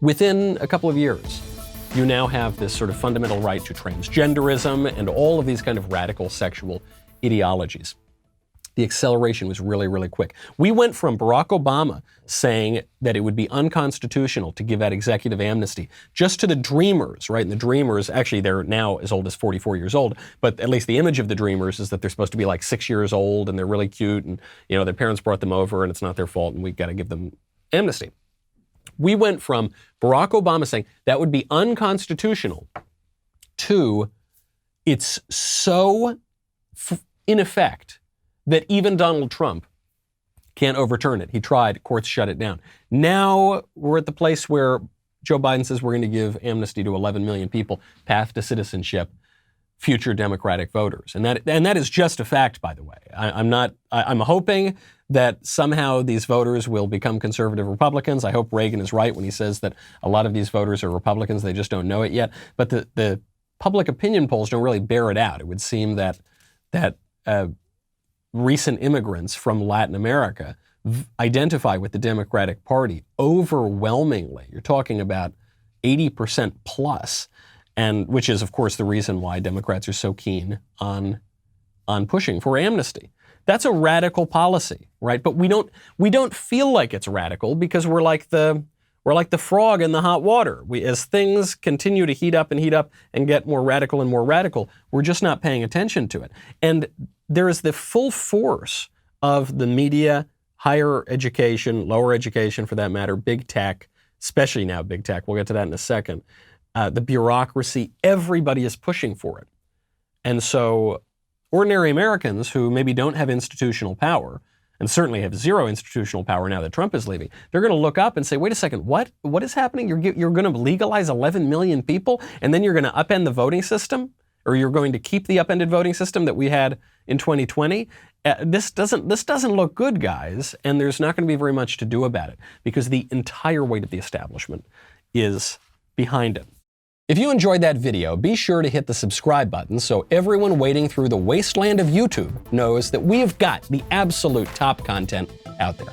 Within a couple of years, you now have this sort of fundamental right to transgenderism and all of these kind of radical sexual ideologies. The acceleration was really, really quick. We went from Barack Obama saying that it would be unconstitutional to give out executive amnesty just to the Dreamers, right? And the Dreamers, actually, they're now as old as 44 years old, but at least the image of the Dreamers is that they're supposed to be like 6 years old and they're really cute and, you know, their parents brought them over and it's not their fault and we got to give them amnesty. We went from Barack Obama saying that would be unconstitutional to it's so in effect that even Donald Trump can't overturn it. He tried, courts shut it down. Now we're at the place where Joe Biden says we're going to give amnesty to 11 million people, path to citizenship, future Democratic voters. And that is just a fact, by the way. I'm hoping that somehow these voters will become conservative Republicans. I hope Reagan is right when he says that a lot of these voters are Republicans. They just don't know it yet. But the public opinion polls don't really bear it out. It would seem that recent immigrants from Latin America identify with the Democratic Party overwhelmingly. You're talking about 80% plus, and which is, of course, the reason why Democrats are so keen on pushing for amnesty. That's a radical policy, right? But we don't feel like it's radical because we're like the frog in the hot water. As things continue to heat up and get more radical, we're just not paying attention to it. And there is the full force of the media, higher education, lower education for that matter, big tech, especially now big tech. We'll get to that in a second. The bureaucracy, everybody is pushing for it. And so ordinary Americans who maybe don't have institutional power, and certainly have zero institutional power now that Trump is leaving, they're going to look up and say, wait a second, what is happening? You're going to legalize 11 million people, and then you're going to upend the voting system? Or you're going to keep the upended voting system that we had in 2020? This doesn't look good, guys, and there's not going to be very much to do about it because the entire weight of the establishment is behind it. If you enjoyed that video, be sure to hit the subscribe button so everyone wading through the wasteland of YouTube knows that we've got the absolute top content out there.